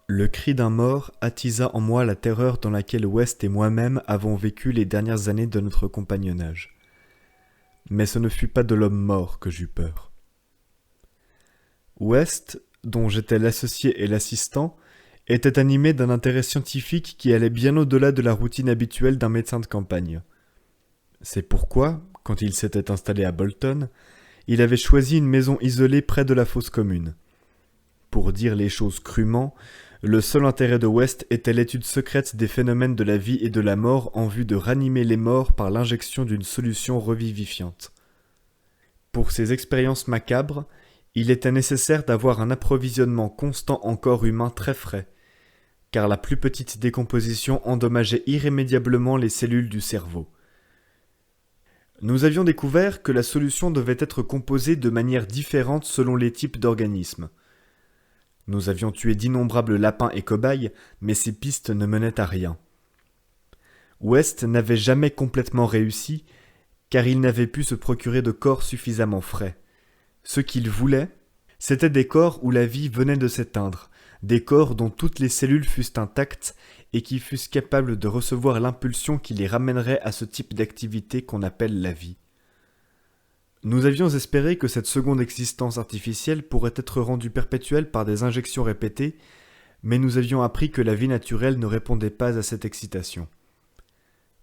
Le cri d'un mort attisa en moi la terreur dans laquelle West et moi-même avons vécu les dernières années de notre compagnonnage. Mais ce ne fut pas de l'homme mort que j'eus peur. West, dont j'étais l'associé et l'assistant, était animé d'un intérêt scientifique qui allait bien au-delà de la routine habituelle d'un médecin de campagne. C'est pourquoi, quand il s'était installé à Bolton, il avait choisi une maison isolée près de la fosse commune. Pour dire les choses crûment, le seul intérêt de West était l'étude secrète des phénomènes de la vie et de la mort en vue de ranimer les morts par l'injection d'une solution revivifiante. Pour ces expériences macabres, il était nécessaire d'avoir un approvisionnement constant en corps humain très frais, car la plus petite décomposition endommageait irrémédiablement les cellules du cerveau. Nous avions découvert que la solution devait être composée de manière différente selon les types d'organismes. Nous avions tué d'innombrables lapins et cobayes, mais ces pistes ne menaient à rien. West n'avait jamais complètement réussi, car il n'avait pu se procurer de corps suffisamment frais. Ce qu'il voulait, c'était des corps où la vie venait de s'éteindre, des corps dont toutes les cellules fussent intactes et qui fussent capables de recevoir l'impulsion qui les ramènerait à ce type d'activité qu'on appelle la vie. Nous avions espéré que cette seconde existence artificielle pourrait être rendue perpétuelle par des injections répétées, mais nous avions appris que la vie naturelle ne répondait pas à cette excitation.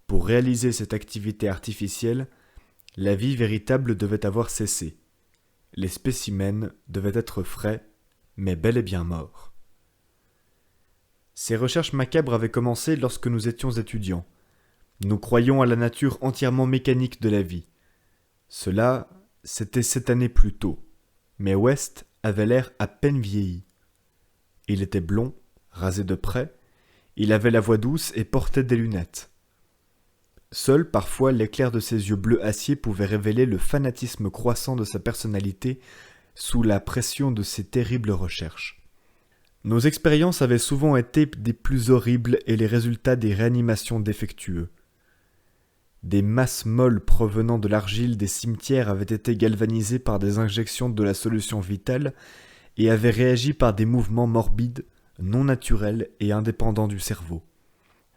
Pour réaliser cette activité artificielle, la vie véritable devait avoir cessé. Les spécimens devaient être frais, mais bel et bien morts. Ces recherches macabres avaient commencé lorsque nous étions étudiants. Nous croyions à la nature entièrement mécanique de la vie. Cela, c'était 7 années plus tôt, mais West avait l'air à peine vieilli. Il était blond, rasé de près, il avait la voix douce et portait des lunettes. Seul, parfois, l'éclair de ses yeux bleu acier pouvait révéler le fanatisme croissant de sa personnalité sous la pression de ses terribles recherches. Nos expériences avaient souvent été des plus horribles et les résultats des réanimations défectueux. Des masses molles provenant de l'argile des cimetières avaient été galvanisées par des injections de la solution vitale et avaient réagi par des mouvements morbides, non naturels et indépendants du cerveau.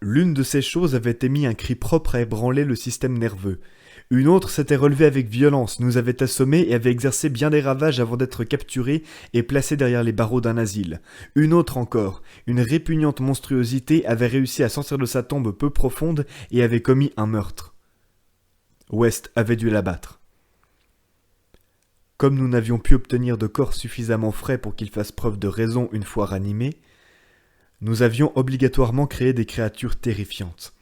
L'une de ces choses avait émis un cri propre à ébranler le système nerveux. Une autre s'était relevée avec violence, nous avait assommés et avait exercé bien des ravages avant d'être capturée et placée derrière les barreaux d'un asile. Une autre encore, une répugnante monstruosité, avait réussi à sortir de sa tombe peu profonde et avait commis un meurtre. West avait dû l'abattre. Comme nous n'avions pu obtenir de corps suffisamment frais pour qu'il fasse preuve de raison une fois ranimé, nous avions obligatoirement créé des créatures terrifiantes.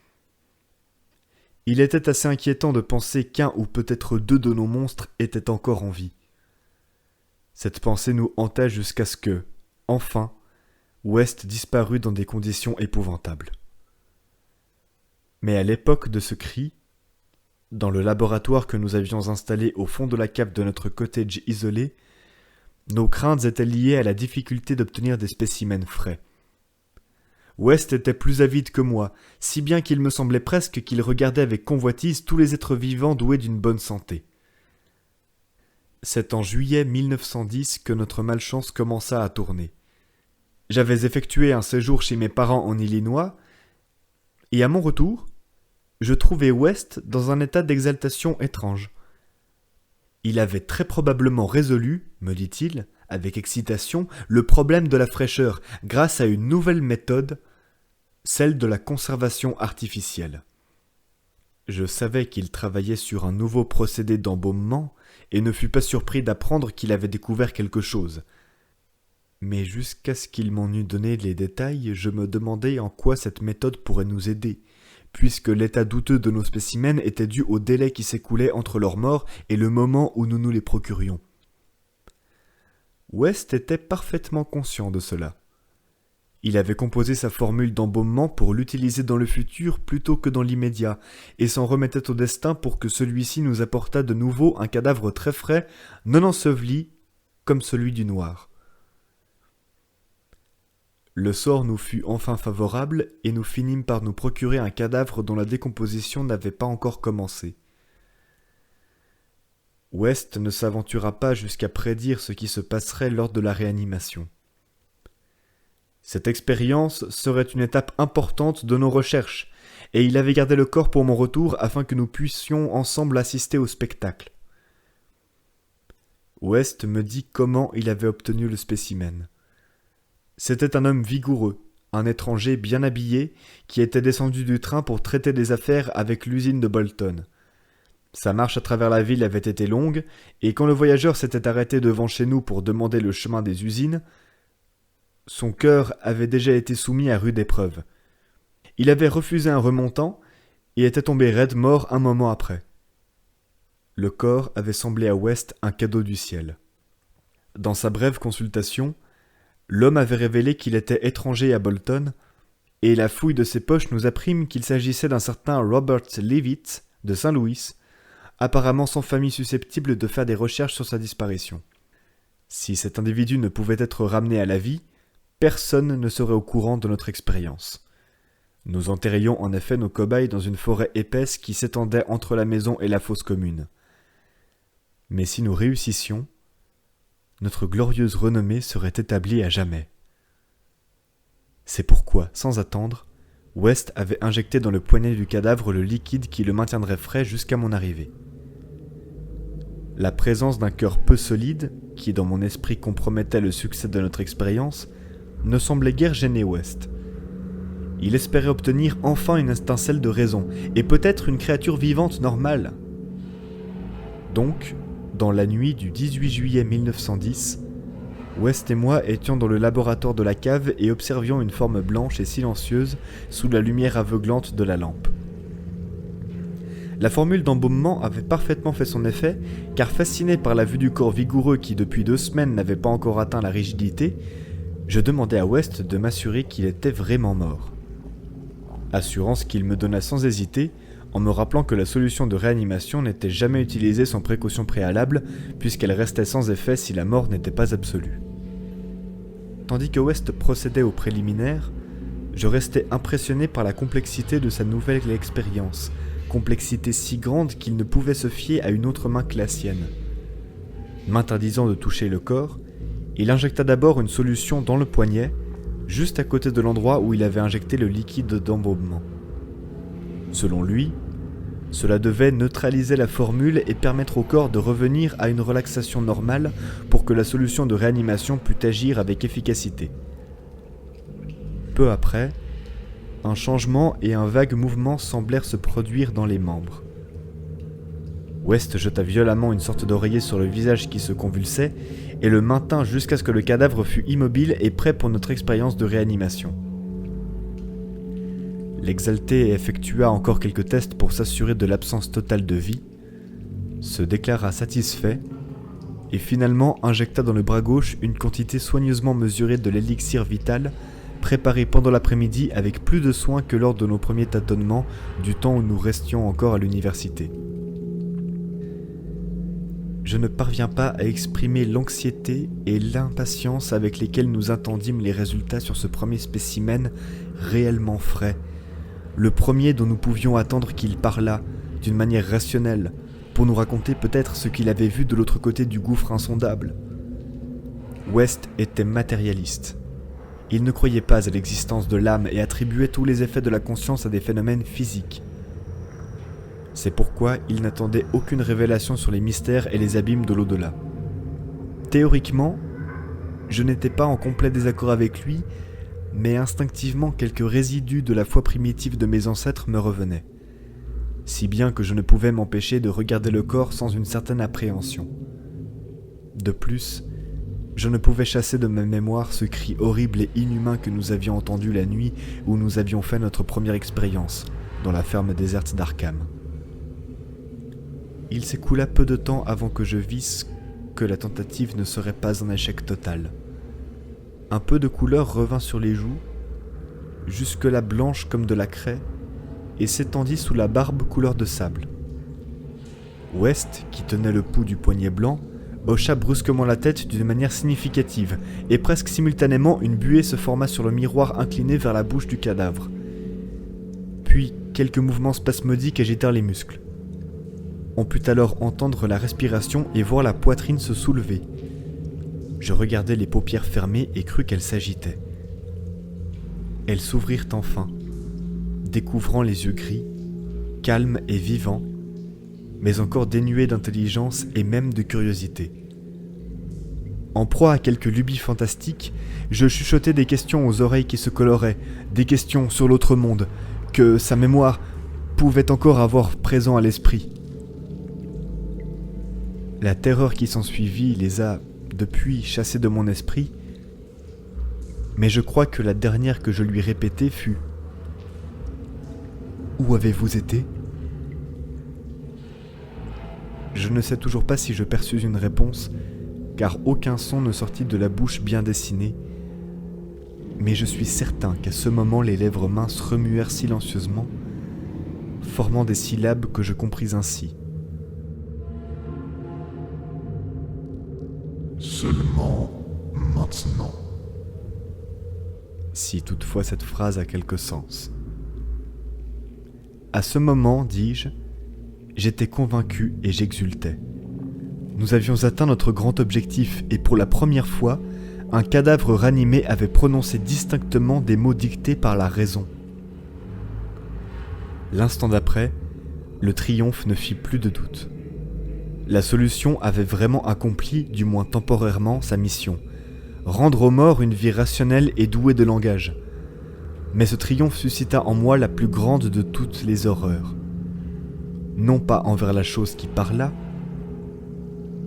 Il était assez inquiétant de penser qu'un ou peut-être deux de nos monstres étaient encore en vie. Cette pensée nous hanta jusqu'à ce que, enfin, West disparut dans des conditions épouvantables. Mais à l'époque de ce cri, dans le laboratoire que nous avions installé au fond de la cave de notre cottage isolé, nos craintes étaient liées à la difficulté d'obtenir des spécimens frais. West était plus avide que moi, si bien qu'il me semblait presque qu'il regardait avec convoitise tous les êtres vivants doués d'une bonne santé. C'est en juillet 1910 que notre malchance commença à tourner. J'avais effectué un séjour chez mes parents en Illinois, et à mon retour, je trouvai West dans un état d'exaltation étrange. Il avait très probablement résolu, me dit-il, avec excitation, le problème de la fraîcheur grâce à une nouvelle méthode, celle de la conservation artificielle. Je savais qu'il travaillait sur un nouveau procédé d'embaumement et ne fus pas surpris d'apprendre qu'il avait découvert quelque chose. Mais jusqu'à ce qu'il m'en eût donné les détails, je me demandais en quoi cette méthode pourrait nous aider, puisque l'état douteux de nos spécimens était dû au délai qui s'écoulait entre leur mort et le moment où nous nous les procurions. West était parfaitement conscient de cela. Il avait composé sa formule d'embaumement pour l'utiliser dans le futur plutôt que dans l'immédiat, et s'en remettait au destin pour que celui-ci nous apportât de nouveau un cadavre très frais, non enseveli, comme celui du noir. Le sort nous fut enfin favorable, et nous finîmes par nous procurer un cadavre dont la décomposition n'avait pas encore commencé. West ne s'aventura pas jusqu'à prédire ce qui se passerait lors de la réanimation. Cette expérience serait une étape importante de nos recherches, et il avait gardé le corps pour mon retour afin que nous puissions ensemble assister au spectacle. West me dit comment il avait obtenu le spécimen. C'était un homme vigoureux, un étranger bien habillé, qui était descendu du train pour traiter des affaires avec l'usine de Bolton. Sa marche à travers la ville avait été longue, et quand le voyageur s'était arrêté devant chez nous pour demander le chemin des usines, son cœur avait déjà été soumis à rude épreuve. Il avait refusé un remontant et était tombé raide mort un moment après. Le corps avait semblé à West un cadeau du ciel. Dans sa brève consultation, l'homme avait révélé qu'il était étranger à Bolton, et la fouille de ses poches nous apprime qu'il s'agissait d'un certain Robert Leavitt de Saint-Louis, apparemment sans famille susceptible de faire des recherches sur sa disparition. Si cet individu ne pouvait être ramené à la vie, personne ne serait au courant de notre expérience. Nous enterrions en effet nos cobayes dans une forêt épaisse qui s'étendait entre la maison et la fosse commune. Mais si nous réussissions, notre glorieuse renommée serait établie à jamais. C'est pourquoi, sans attendre, West avait injecté dans le poignet du cadavre le liquide qui le maintiendrait frais jusqu'à mon arrivée. La présence d'un cœur peu solide, qui dans mon esprit compromettait le succès de notre expérience, ne semblait guère gêner West. Il espérait obtenir enfin une étincelle de raison, et peut-être une créature vivante normale. Donc, dans la nuit du 18 juillet 1910, West et moi étions dans le laboratoire de la cave et observions une forme blanche et silencieuse sous la lumière aveuglante de la lampe. La formule d'embaumement avait parfaitement fait son effet, car fasciné par la vue du corps vigoureux qui depuis 2 semaines n'avait pas encore atteint la rigidité, je demandai à West de m'assurer qu'il était vraiment mort. Assurance qu'il me donna sans hésiter, en me rappelant que la solution de réanimation n'était jamais utilisée sans précaution préalable, puisqu'elle restait sans effet si la mort n'était pas absolue. Tandis que West procédait aux préliminaires, je restais impressionné par la complexité de sa nouvelle expérience, complexité si grande qu'il ne pouvait se fier à une autre main que la sienne. M'interdisant de toucher le corps, il injecta d'abord une solution dans le poignet, juste à côté de l'endroit où il avait injecté le liquide d'embaumement. Selon lui, cela devait neutraliser la formule et permettre au corps de revenir à une relaxation normale pour que la solution de réanimation pût agir avec efficacité. Peu après, un changement et un vague mouvement semblèrent se produire dans les membres. West jeta violemment une sorte d'oreiller sur le visage qui se convulsait et le maintint jusqu'à ce que le cadavre fût immobile et prêt pour notre expérience de réanimation. L'exalté effectua encore quelques tests pour s'assurer de l'absence totale de vie, se déclara satisfait et finalement injecta dans le bras gauche une quantité soigneusement mesurée de l'élixir vital préparé pendant l'après-midi avec plus de soin que lors de nos premiers tâtonnements du temps où nous restions encore à l'université. Je ne parviens pas à exprimer l'anxiété et l'impatience avec lesquelles nous attendîmes les résultats sur ce premier spécimen réellement frais, le premier dont nous pouvions attendre qu'il parlât, d'une manière rationnelle, pour nous raconter peut-être ce qu'il avait vu de l'autre côté du gouffre insondable. West était matérialiste. Il ne croyait pas à l'existence de l'âme et attribuait tous les effets de la conscience à des phénomènes physiques. C'est pourquoi il n'attendait aucune révélation sur les mystères et les abîmes de l'au-delà. Théoriquement, je n'étais pas en complet désaccord avec lui, mais instinctivement quelques résidus de la foi primitive de mes ancêtres me revenaient, si bien que je ne pouvais m'empêcher de regarder le corps sans une certaine appréhension. De plus, je ne pouvais chasser de ma mémoire ce cri horrible et inhumain que nous avions entendu la nuit où nous avions fait notre première expérience, dans la ferme déserte d'Arkham. Il s'écoula peu de temps avant que je visse que la tentative ne serait pas un échec total. Un peu de couleur revint sur les joues, jusque-là blanche comme de la craie, et s'étendit sous la barbe couleur de sable. West, qui tenait le pouls du poignet blanc, hocha brusquement la tête d'une manière significative, et presque simultanément une buée se forma sur le miroir incliné vers la bouche du cadavre. Puis quelques mouvements spasmodiques agitèrent les muscles. On put alors entendre la respiration et voir la poitrine se soulever. Je regardai les paupières fermées et crus qu'elles s'agitaient. elles s'ouvrirent enfin, découvrant les yeux gris, calmes et vivants, mais encore dénués d'intelligence et même de curiosité. En proie à quelques lubies fantastiques, je chuchotais des questions aux oreilles qui se coloraient, des questions sur l'autre monde, que sa mémoire pouvait encore avoir présent à l'esprit. La terreur qui s'ensuivit les a, depuis, chassés de mon esprit, mais je crois que la dernière que je lui répétai fut « Où avez-vous été ?» Je ne sais toujours pas si je perçus une réponse, car aucun son ne sortit de la bouche bien dessinée, mais je suis certain qu'à ce moment les lèvres minces remuèrent silencieusement, formant des syllabes que je compris ainsi. Seulement maintenant. Si toutefois cette phrase a quelque sens. À ce moment, dis-je, j'étais convaincu et j'exultais. Nous avions atteint notre grand objectif et pour la première fois, un cadavre ranimé avait prononcé distinctement des mots dictés par la raison. L'instant d'après, le triomphe ne fit plus de doute. La solution avait vraiment accompli, du moins temporairement, sa mission, rendre aux morts une vie rationnelle et douée de langage. Mais ce triomphe suscita en moi la plus grande de toutes les horreurs. Non pas envers la chose qui parla,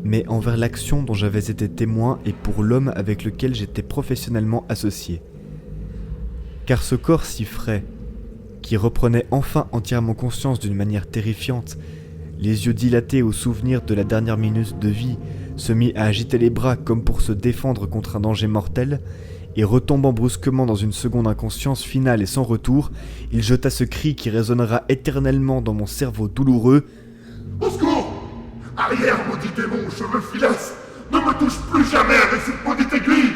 mais envers l'action dont j'avais été témoin et pour l'homme avec lequel j'étais professionnellement associé. Car ce corps si frais, qui reprenait enfin entièrement conscience d'une manière terrifiante, les yeux dilatés au souvenir de la dernière minute de vie, se mit à agiter les bras comme pour se défendre contre un danger mortel, et retombant brusquement dans une seconde inconscience finale et sans retour, il jeta ce cri qui résonnera éternellement dans mon cerveau douloureux. « Au secours ! Arrière, maudit démon aux cheveux filasses ! Ne me touche plus jamais avec cette maudite aiguille !